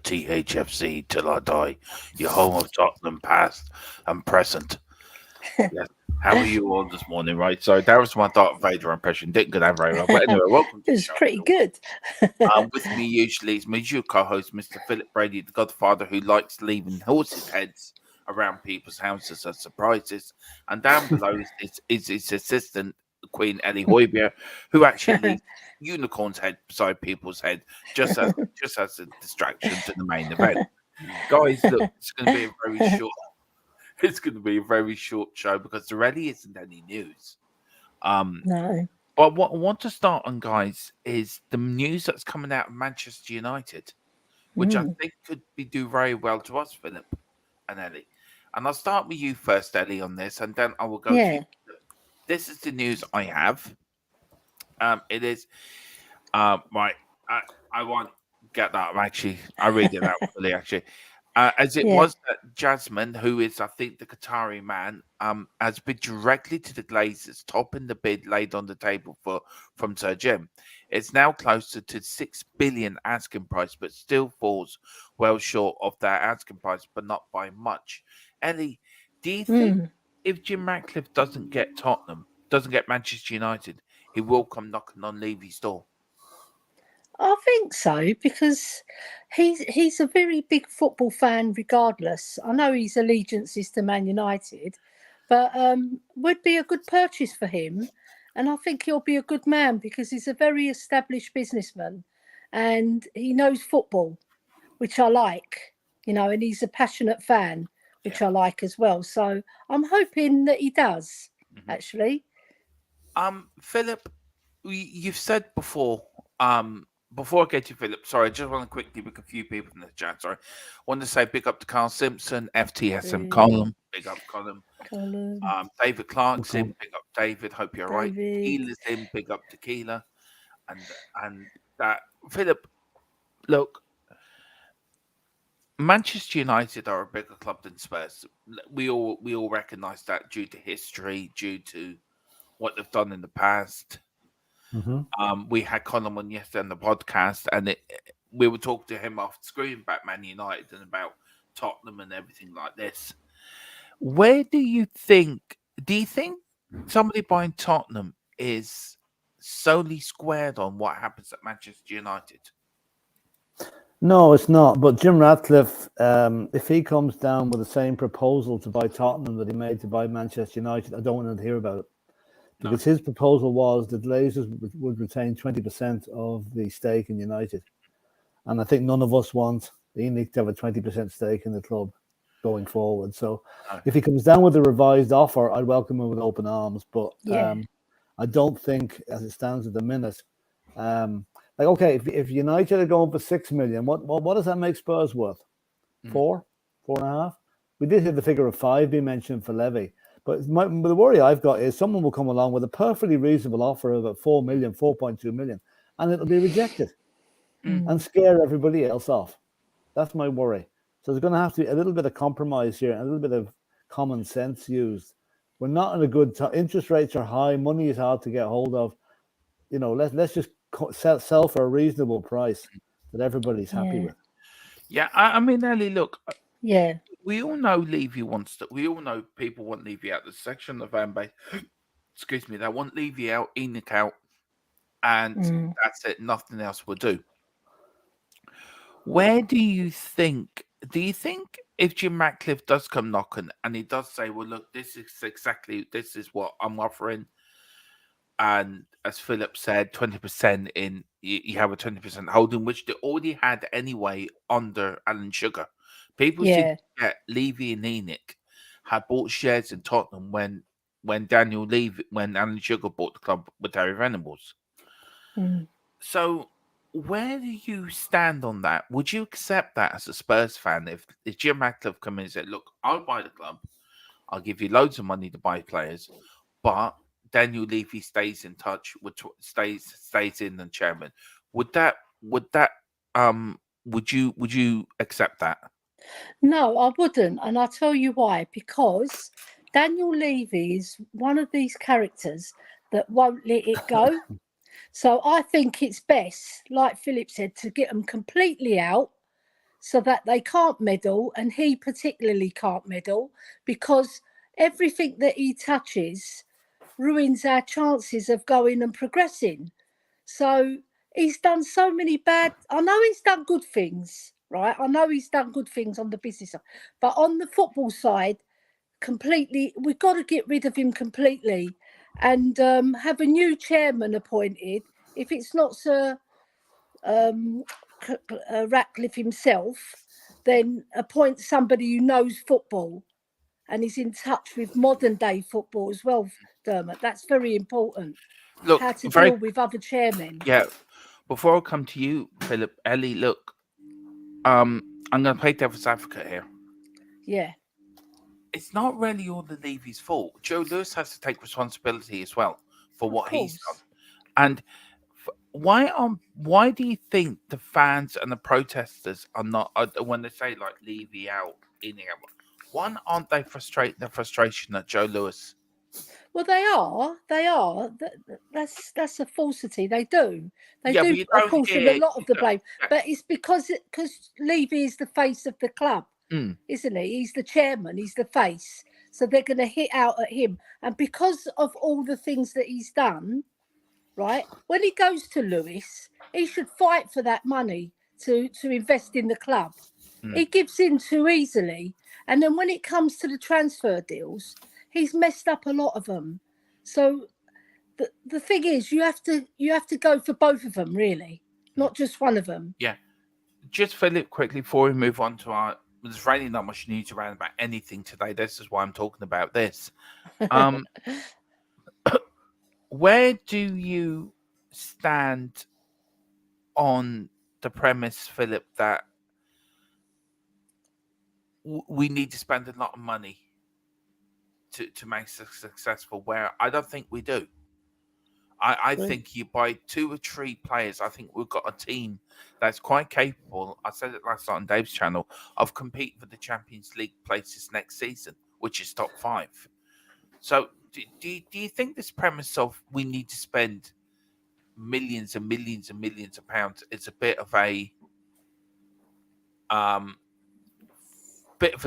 THFC till I die. Your home of Tottenham past and present. Yes. How are you all this morning? Right. So that was my Darth Vader impression. Didn't go down very well. But anyway, welcome to It the was show. pretty good. With me usually is my usual co-host, Mr. Philip Brady, the Godfather, who likes leaving horses' heads around people's houses as surprises. And down below is his assistant, Queen Ellie Hoybier, who actually leaves unicorn's head beside people's head just as a distraction to the main event. Guys, look, it's going to be a very short. It's going to be a very short show because there really isn't any news. No. But what I want to start on, guys, is the news that's coming out of Manchester United, which I think could do very well to us, Philip and Ellie. And I'll start with you first, Ellie, on this, and then I will go to you. Yeah. This is the news I have. It is right. I won't get that. I read it out fully. Actually, as it Yeah. was that Jasmine, who is I think the Qatari man, has bid directly to the Glazers, topping the bid laid on the table from Sir Jim. It's now closer to 6 billion asking price, but still falls well short of that asking price, but not by much. Ellie, do you think if Jim Ratcliffe doesn't get Manchester United, he will come knocking on Levy's door? I think so, because he's a very big football fan regardless. I know his allegiance is to Man United, but would be a good purchase for him. And I think he'll be a good man because he's a very established businessman and he knows football, which I like, and he's a passionate fan, which I like as well. So I'm hoping that he does, actually. Philip, you've said before, before I get to Philip, sorry, I just want to quickly pick a few people in the chat. Sorry, I want to say big up to Carl Simpson, FTSM Column, big up Column. David Clark's in, big up David. Hope you're right. Keela's in, big up Tequila, and that Philip. Look, Manchester United are a bigger club than Spurs. We all recognise that due to history, due to what they've done in the past. We had Colin on yesterday on the podcast, and we were talking to him off screen about Man United and about Tottenham and everything like this. Where do you think somebody buying Tottenham is solely squared on what happens at Manchester United? No, it's not. But Jim Ratcliffe, if he comes down with the same proposal to buy Tottenham that he made to buy Manchester United, I don't want to hear about it. Because his proposal was that Glazers would retain 20% of the stake in United. And I think none of us want ENIC to have a 20% stake in the club going forward. So if he comes down with a revised offer, I'd welcome him with open arms. But I don't think, as it stands at the minute, if United are going for 6 million, what does that make Spurs worth? 4.5? We did hear the figure of 5 being mentioned for Levy. But the worry I've got is someone will come along with a perfectly reasonable offer of about 4 million, 4.2 million, and it'll be rejected and scare everybody else off. That's my worry. So there's going to have to be a little bit of compromise here and a little bit of common sense used. We're not in a good time. Interest rates are high. Money is hard to get hold of. Let's just sell for a reasonable price that everybody's happy with. Yeah, I mean, Ellie, look. Yeah. We all know Levy wants to. We all know people want Levy out. The section of the fan base, excuse me, they want Levy out, ENIC out, and that's it. Nothing else will do. Where do you think? Do you think if Jim Ratcliffe does come knocking and he does say, "Well, look, this is what I'm offering," and as Philip said, 20% in, you have a 20% holding, which they already had anyway under Alan Sugar. People seem to forget Levy and ENIC had bought shares in Tottenham when Alan Sugar bought the club with Harry Venables. So where do you stand on that? Would you accept that as a Spurs fan if Jim Ratcliffe come in and said, "Look, I'll buy the club, I'll give you loads of money to buy players, but Daniel Levy stays in touch with stays in the chairman"? Would you accept that? No, I wouldn't. And I'll tell you why. Because Daniel Levy is one of these characters that won't let it go. So I think it's best, like Philip said, to get them completely out so that they can't meddle, and he particularly can't meddle, because everything that he touches ruins our chances of going and progressing. So he's done so many bad. I know he's done good things, right? I know he's done good things on the business side, but on the football side, completely, we've got to get rid of him completely, and have a new chairman appointed. If it's not Sir Ratcliffe himself, then appoint somebody who knows football and is in touch with modern day football as well, Dermot. That's very important. Look, How to deal with other chairmen. Yeah. Before I come to you, Philip, Ellie, look, I'm going to play devil's advocate here. Yeah. It's not really all the Levy's fault. Joe Lewis has to take responsibility as well for what he's done. And why do you think the fans and the protesters are not, when they say like Levy out, in here, one, aren't they frustrated? The frustration at Joe Lewis. Well, they are. That's a falsity. They do. They do apportion a lot of the blame, but it's because Levy is the face of the club, isn't he? He's the chairman. He's the face. So they're going to hit out at him, and because of all the things that he's done, right? When he goes to Lewis, he should fight for that money to invest in the club. He gives in too easily, and then when it comes to the transfer deals, he's messed up a lot of them. So the thing is, you have to go for both of them, really, not just one of them. Yeah. Just Philip, quickly before we move on to our, there's really not much news around about anything today. This is why I'm talking about this. Where do you stand on the premise, Philip, that we need to spend a lot of money to make us successful? Where I don't think we do. I think you buy 2 or 3 players. I think we've got a team that's quite capable. I said it last night on Dave's channel, of competing for the Champions League places next season, which is top 5. So do you think this premise of we need to spend millions and millions and millions of pounds is a bit of a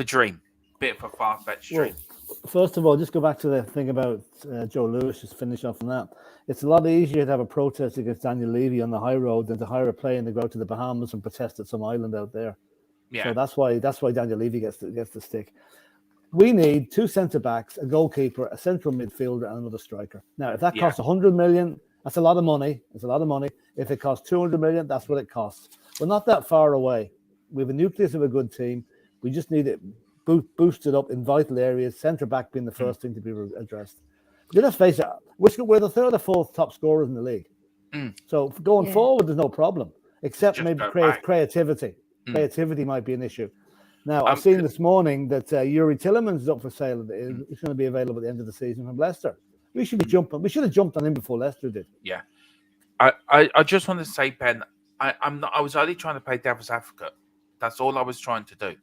dream, bit of a far-fetched dream? First of all, just go back to the thing about Joe Lewis, just finish off on that. It's a lot easier to have a protest against Daniel Levy on the high road than to hire a plane to go to the Bahamas and protest at some island out there. Yeah. So that's why Daniel Levy gets the stick. We need 2 centre-backs, a goalkeeper, a central midfielder, and another striker. Now, if that costs 100 million, that's a lot of money. It's a lot of money. If it costs 200 million, that's what it costs. We're not that far away. We have a nucleus of a good team. We just need it boosted up in vital areas, centre-back being the first thing to be addressed. But let's face it, we're the 3rd or 4th top scorers in the league. So going forward, there's no problem, except just maybe creativity. Creativity might be an issue. Now, I've seen this morning that Yuri Tillemans is up for sale. It's going to be available at the end of the season from Leicester. We should be jumping. We should have jumped on him before Leicester did. Yeah. I just want to say, Ben, I was only trying to play devil's advocate. That's all I was trying to do.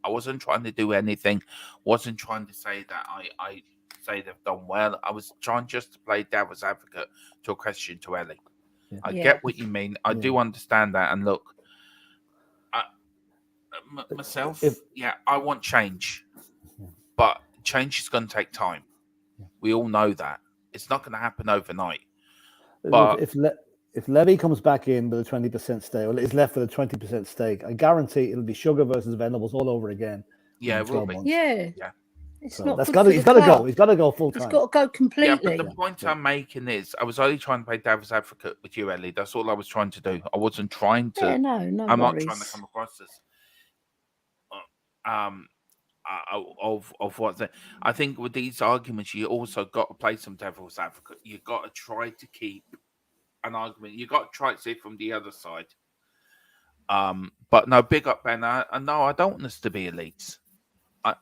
I wasn't trying to do anything. Wasn't trying to say that I say they've done well. I was trying just to play devil's advocate to a question to Ellie. Yeah. I get what you mean. I do understand that. And look, myself, I want change, but change is going to take time. We all know that it's not going to happen overnight. But if Levy comes back in with a 20% stake, or is left with a 20% stake, I guarantee it'll be Sugar versus Venables all over again. Yeah, it will be. Yeah. It's not. He's got to go. He's got to go full time. He's got to go completely. Yeah, but the point I'm making is, I was only trying to play devil's advocate with you, Ellie. That's all I was trying to do. I wasn't trying to. Yeah, no I'm worries. not trying to come across as of what I think with these arguments, you also got to play some devil's advocate. You got to try to keep an argument. You got to try to see it from the other side. But no, big up, Ben. No, I don't want us to be elites.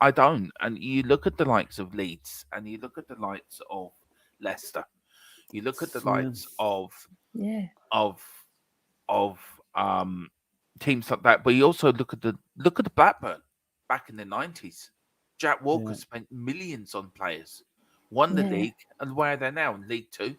I don't. And you look at the likes of Leeds, and you look at the likes of Leicester. You look at the likes of teams like that. But you also look at the Blackburn back in the 90s. Jack Walker spent millions on players, won the league, and where are they now in League 2?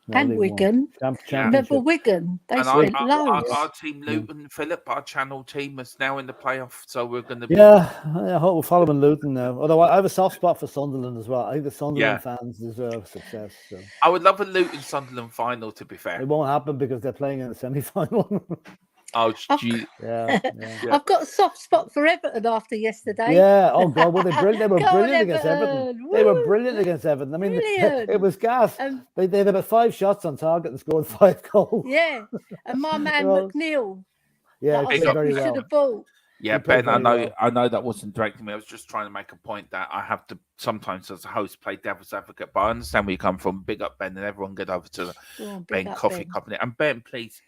No, and League One. Wigan. Yeah. Remember Championship. Wigan? They And spent our loads. team, Luton, Philip, our channel team is now in the playoff, so we're going to be. Yeah, I hope we're following Luton now. Although I have a soft spot for Sunderland as well. I think the Sunderland fans deserve success. So. I would love a Luton Sunderland final, to be fair. It won't happen because they're playing in the semi-final. Oh, gee. Yeah. I've got a soft spot for Everton after yesterday. Yeah. Oh God, were they brilliant? They were Go on, brilliant against Everton. Everton. They were Woo. brilliant against Everton. I mean, Brilliant. it was gas. They had about 5 shots on target and scored 5 goals. Yeah, and my man Well, McNeil. Yeah, that he I played said very we should well. have bought. Yeah, He played Ben, very I know that wasn't directing me. I was just trying to make a point that I have to sometimes, as a host, play devil's advocate. But I understand where you come from. Big up, Ben, and everyone get over to the Ben Coffee Company. And Ben, please,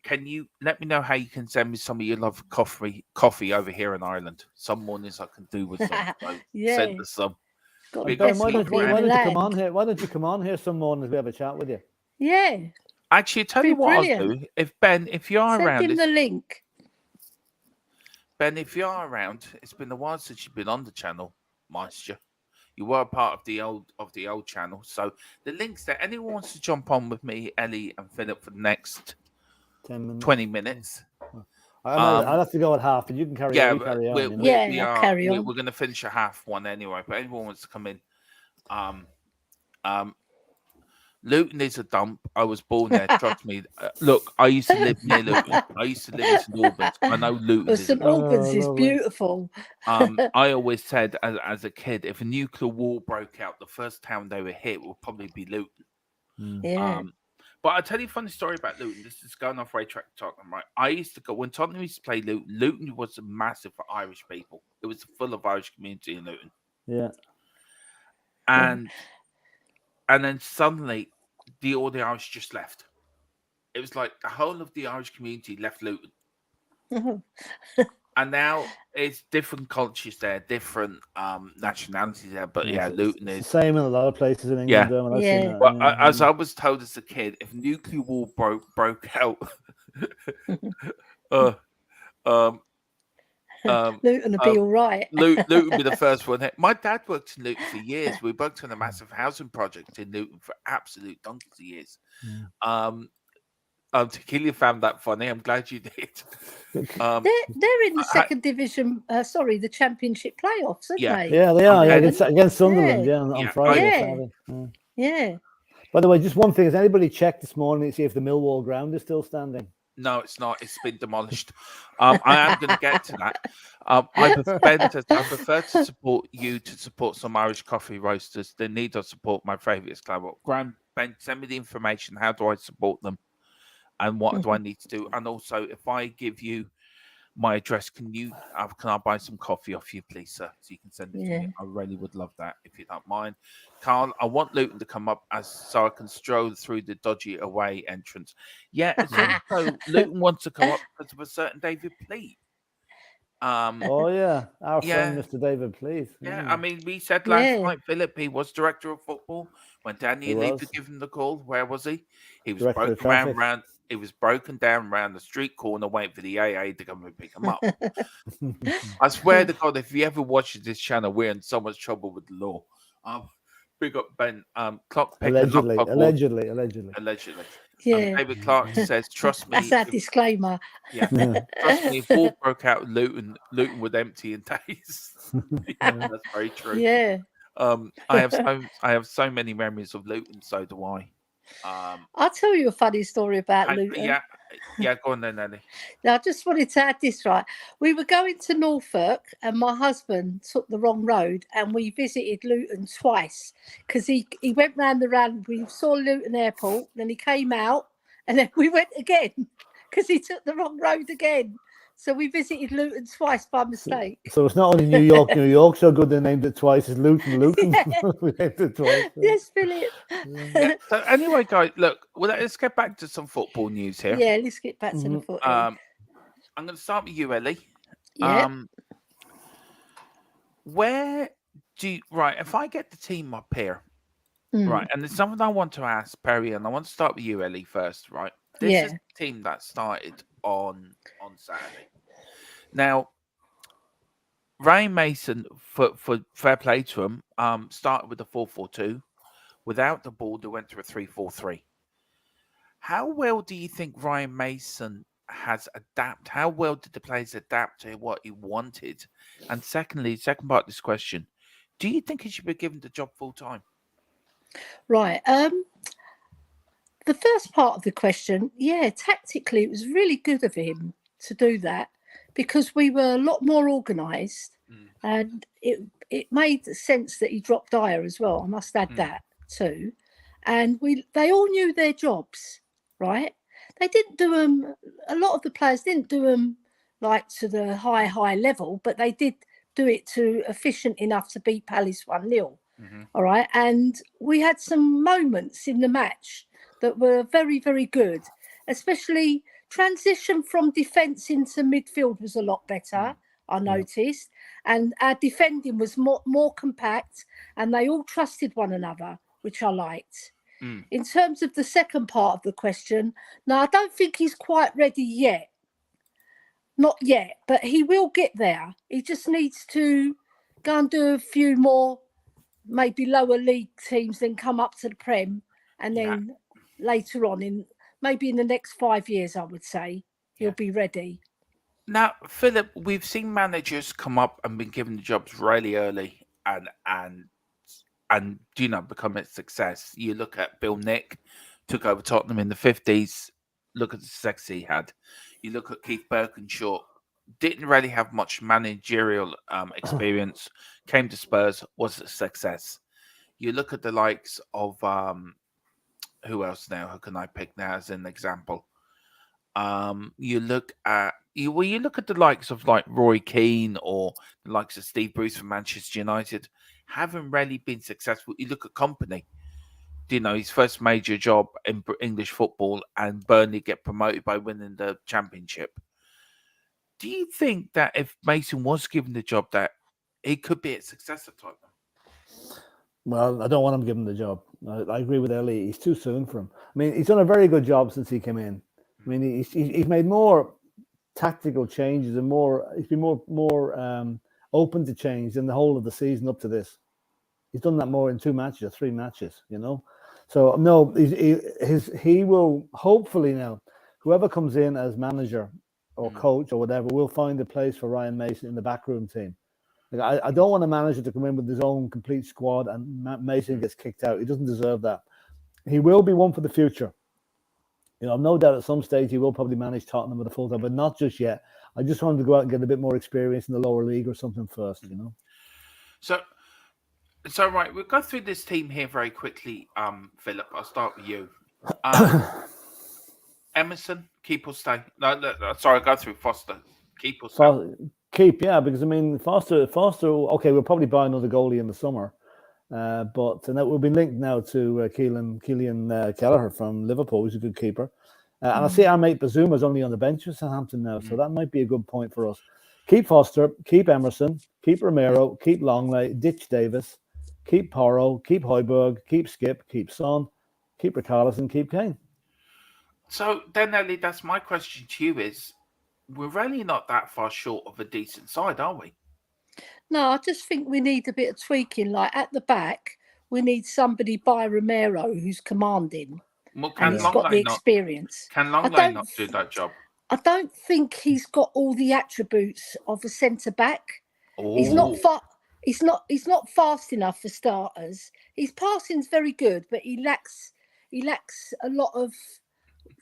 can you let me know how you can send me some of your love coffee over here in Ireland? Some mornings I can do with some. So send us some. Ben, why don't you come on here? Why don't you come on here some mornings? We have a chat with you. Yeah. Actually, tell you what I'll do. If Ben, if you're around, send him the link. Ben, if you're around, it's been a while since you've been on the channel, Meister. You were part of the old channel, so the links there. Anyone wants to jump on with me, Ellie, and Philip for the next 20 minutes. I'll have to go at half, but you can carry on. Carry on. We're going to finish a half one anyway. But anyone wants to come in, Luton is a dump. I was born there. Trust me. Look, I used to live near Luton. I used to live in St Albans. I know Luton. St Albans is beautiful. I always said as a kid, if a nuclear war broke out, the first town they would hit would probably be Luton. Yeah. But I'll tell you a funny story about Luton. This is going off racetrack Tottenham, right? I used to go when Tottenham used to play Luton. Luton was massive for Irish people. It was full of Irish community in Luton. Yeah. And then suddenly, all the Irish just left. It was like the whole of the Irish community left Luton. And now it's different cultures there, different nationalities there. But Luton is the same in a lot of places in England. But as I was told as a kid, if nuclear war broke out, Luton would be all right. Luton would be the first one. My dad worked in Luton for years. We worked on a massive housing project in Luton for absolute donkeys of years. Tequila found that funny. I'm glad you did. They're in the second division. The championship playoffs, aren't they? Yeah, they are. Against Sunderland. on Friday. Yeah. By the way, just one thing: has anybody checked this morning to see if the Millwall ground is still standing? No, it's not. It's been demolished. I am going to get to that. I prefer to support you to support some Irish coffee roasters. They need to support my favourites club. Graham, Ben, send me the information. How do I support them? And what do I need to do? And also, if I give you my address, can I buy some coffee off you, please, sir? So you can send it to me. I really would love that if you don't mind. Carl, I want Luton to come up so I can stroll through the dodgy away entrance. Yeah, it's also Luton wants to come up because of a certain David Pleat. Our friend Mr. David Pleat. Yeah, I mean, we said last night, Philip, he was director of football when Danny Lee to give him the call. Where was he? He was broken It was broken down around the street corner, waiting for the AA to come and pick him up. I swear to God, if you ever watch this channel, we're in so much trouble with the law. Big up Ben. Clock picker, allegedly. Yeah. David Clark says, "Trust me." That's our disclaimer. Yeah. Trust me. If war broke out, Luton would empty in days. That's very true. Yeah. I have so many memories of Luton. So do I. I'll tell you a funny story about Luton. Yeah, go on then, Ellie. Now, I just wanted to add this, right? We were going to Norfolk and my husband took the wrong road and we visited Luton twice because he went round the round. We saw Luton Airport, then he came out and then we went again because he took the wrong road again. So we visited Luton twice by mistake. So it's not only New York, so good they named it twice. It's Luton. We named it twice. Yes, Philip. Yeah. So anyway, guys, look, let's get back to some football news here. Yeah, let's get back to the football. I'm going to start with you, Ellie. Yeah. If I get the team up here, right, and there's something I want to ask Perry, and I want to start with you, Ellie, first, right? This is the team that started on Saturday. Now, Ray Mason, for fair play to him, started with a 4-4-2, Without the ball, they went to a 3-4-3. How well do you think Ryan Mason has adapted? How well did the players adapt to what he wanted? And secondly, second part of this question, do you think he should be given the job full time? Right. The first part of the question, yeah, tactically, it was really good of him to do that because we were a lot more organised, and it made sense that he dropped Dyer as well. I must add that too. And they all knew their jobs, right? They didn't do them. A lot of the players didn't do them like to the high level, but they did do it to efficient enough to beat Palace 1-0. All right, and we had some moments in the match that were very, very good, especially transition from defence into midfield was a lot better, I noticed. And our defending was more compact, and they all trusted one another, which I liked. In terms of the second part of the question, now I don't think he's quite ready yet. Not yet, but he will get there. He just needs to go and do a few more, maybe lower league teams, then come up to the Prem, and then later on, maybe in the next 5 years, I would say, he'll be ready. Now, Philip, we've seen managers come up and been given the jobs really early and become a success. You look at Bill Nick, took over Tottenham in the 50s. Look at the success he had. You look at Keith Birkinshaw, didn't really have much managerial experience, came to Spurs, was a success. You look at the likes of who else now? Who can I pick now as an example? You look at the likes of like Roy Keane or the likes of Steve Bruce from Manchester United, haven't really been successful. You look at Company, his first major job in English football, and Burnley get promoted by winning the championship. Do you think that if Mason was given the job, that he could be a successor type? Well, I don't want him given the job. I agree with Ellie. He's too soon for him. I mean, he's done a very good job since he came in. I mean, he's made more tactical changes and he's been more open to change than the whole of the season up to this. He's done that more in 2 matches or 3 matches, So no, he will hopefully now, whoever comes in as manager or coach or whatever, will find a place for Ryan Mason in the backroom team. Like, I don't want a manager to come in with his own complete squad and Mason gets kicked out. He doesn't deserve that. He will be one for the future. I've no doubt at some stage he will probably manage Tottenham with a full time, but not just yet. I just want him to go out and get a bit more experience in the lower league or something first, So right, we'll go through this team here very quickly. Philip, I'll start with you. Emerson, keep or stay? No, sorry, I'll go through Foster. Keep or stay? Keep, yeah, because I mean Foster. Okay, we'll probably buy another goalie in the summer, but that will be linked now to Keelan Kelleher from Liverpool, who's a good keeper. And I see our mate Bazuma's only on the bench for Southampton now, so that might be a good point for us. Keep Foster, keep Emerson, keep Romero, keep Longley, ditch Davis, keep Porro, keep Højbjerg, keep Skip, keep Son, keep Richarlison, keep Kane. So then, Ellie, that's my question to you is, we're really not that far short of a decent side, are we? No, I just think we need a bit of tweaking. Like at the back, we need somebody by Romero who's commanding. Well, and he's got the experience. Can Longley not do that job? I don't think he's got all the attributes of a centre back. Oh. He's not fast enough for starters. His passing's very good, but he lacks a lot of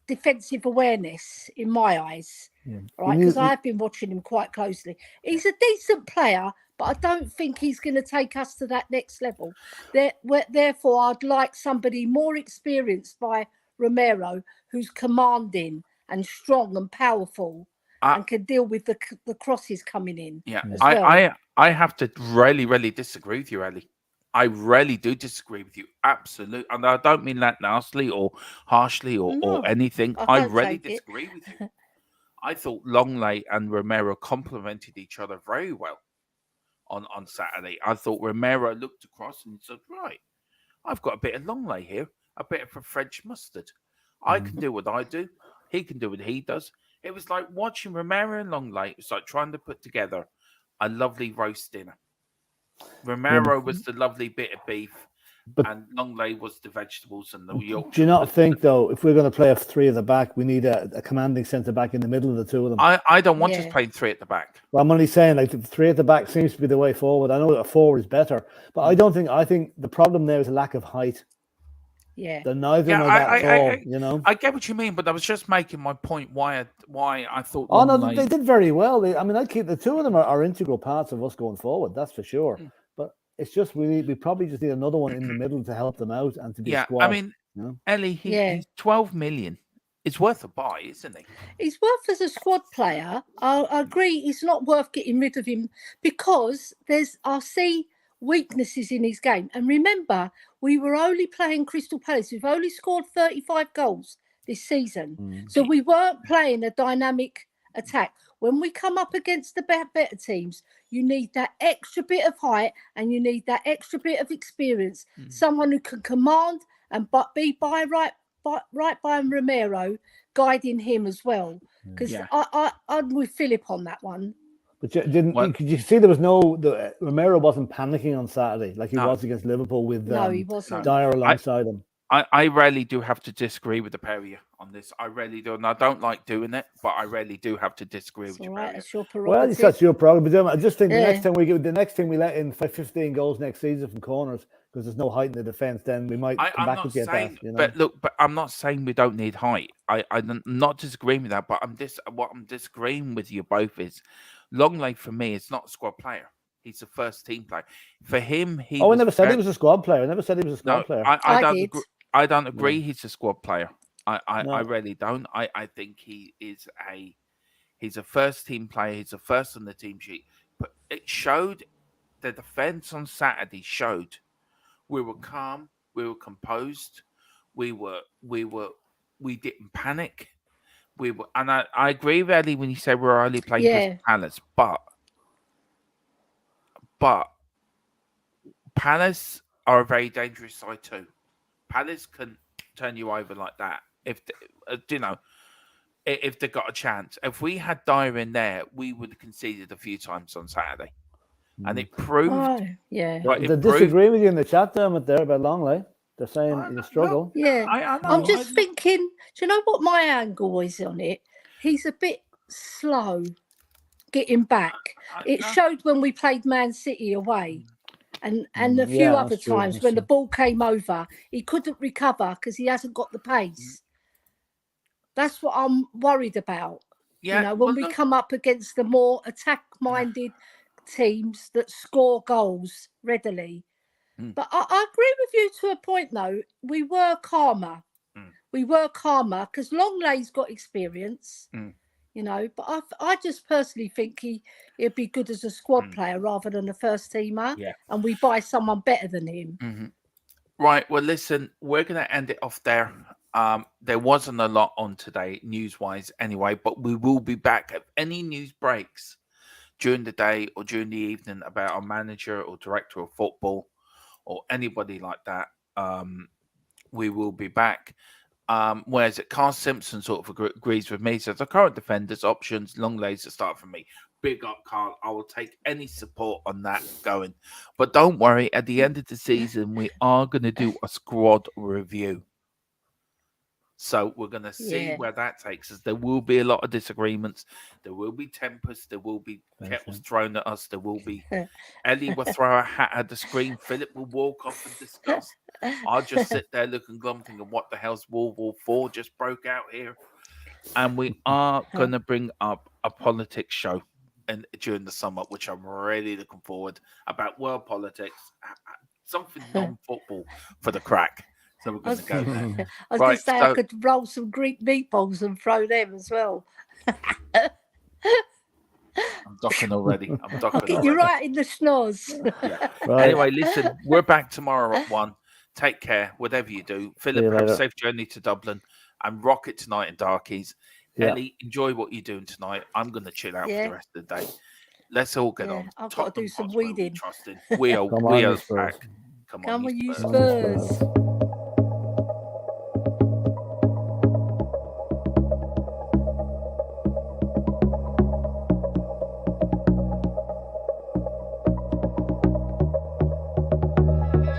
defensive awareness in my eyes. Yeah. Right, because I've been watching him quite closely. He's a decent player, but I don't think he's going to take us to that next level. Therefore, I'd like somebody more experienced by Romero, who's commanding and strong and powerful and can deal with the crosses coming in. Yeah, I have to really, really disagree with you, Ellie. I really do disagree with you. Absolutely. And I don't mean that nastily or harshly or anything. I really disagree with you. I thought Longley and Romero complemented each other very well on Saturday. I thought Romero looked across and said, right, I've got a bit of Longley here, a bit of a French mustard. I can do what I do. He can do what he does. It was like watching Romero and Longley. It's like trying to put together a lovely roast dinner. Romero was the lovely bit of beef, and Longley was the vegetables and the Yorkshire. Do you not think, though, if we're going to play a three at the back, we need a commanding centre back in the middle of the two of them? I don't want us Yeah. playing three at the back. Well, I'm only saying, like, the three at the back seems to be the way forward. I know that a four is better, but I think the problem there is a lack of height. Yeah. They're neither Yeah, nor that tall, you know. I get what you mean, but I was just making my point why I thought. Oh no, Longley- they did very well. I keep the two of them are integral parts of us going forward. That's for sure. But it's just we probably just need another one in the middle to help them out and to be a squad. I mean, you know? Ellie, he's 12 million. It's worth a buy, isn't he? He's worth as a squad player. I agree. It's not worth getting rid of him because I see weaknesses in his game. And remember, we were only playing Crystal Palace. We've only scored 35 goals this season. So we weren't playing a dynamic attack. When we come up against the better teams, you need that extra bit of height and you need that extra bit of experience. Someone who can command and be right by Romero, guiding him as well. Because I'm with Philip on that one. But could you see there was Romero wasn't panicking on Saturday like he was against Liverpool with he wasn't. Dyer alongside him. I rarely do have to disagree with the pair of you on this. I rarely do, and I don't like doing it, but I rarely do have to disagree with you. Right, it's your prerogative. Well, that's your problem. But I just think the next time we let in 15 goals next season from corners because there's no height in the defence, then we might come back and get that. You know? But I'm not saying we don't need height. I'm not disagreeing with that. But what I'm disagreeing with you both is Longley for me is not a squad player. He's a first team player. For him, I never said he was a squad player. I never said he was a squad player. I don't agree. He's a squad player. I really don't. I think he's a first team player. He's a first on the team sheet. But it showed the defense on Saturday showed we were calm, we were composed, we didn't panic. And I agree with Eddie when you say we're only playing Crystal Palace, but Palace are a very dangerous side too. Palace can turn you over like that if they got a chance. If we had Dyer in there, we would have conceded a few times on Saturday, and it proved. Right, they're disagreeing with you in the chat there about Longley. They're saying you struggle. I'm just thinking. Do you know what my angle is on it? He's a bit slow getting back. It showed when we played Man City away. And a few other times when the ball came over, he couldn't recover because he hasn't got the pace. That's what I'm worried about. Yeah, when we come up against the more attack-minded teams that score goals readily. But I agree with you to a point, though. We were calmer. We were calmer because Longley's got experience. But I just personally think he'd be good as a squad player rather than a first teamer. And we buy someone better than him. Right. Well, listen, we're going to end it off there. There wasn't a lot on today, news-wise anyway, but we will be back. If any news breaks during the day or during the evening about our manager or director of football or anybody like that, we will be back. Whereas Carl Simpson sort of agrees with me. So the current defenders options, Longley's to start for me. Big up, Carl. I will take any support on that going. But don't worry, at the end of the season, we are going to do a squad review. So we're going to see where that takes us. There will be a lot of disagreements. There will be tempers. There will be kettles thrown at us. There will be... Ellie will throw a hat at the screen. Philip will walk off and discuss. I'll just sit there looking glum thinking, what the hell's World War IV just broke out here? And we are going to bring up a politics show during the summer, which I'm really looking forward about world politics, something non-football for the crack. So we're going to go there. I was going to say I could roll some Greek meatballs and throw them as well. I'm docking already. I'll get you right in the schnoz. Anyway, listen, we're back tomorrow at 1. Take care, whatever you do. Philip, have a safe journey to Dublin and rock it tonight in Darkies. Ellie, enjoy what you're doing tonight. I'm going to chill out for the rest of the day. Let's all get on. I've got to do some weeding. We are back. Come on, you Spurs.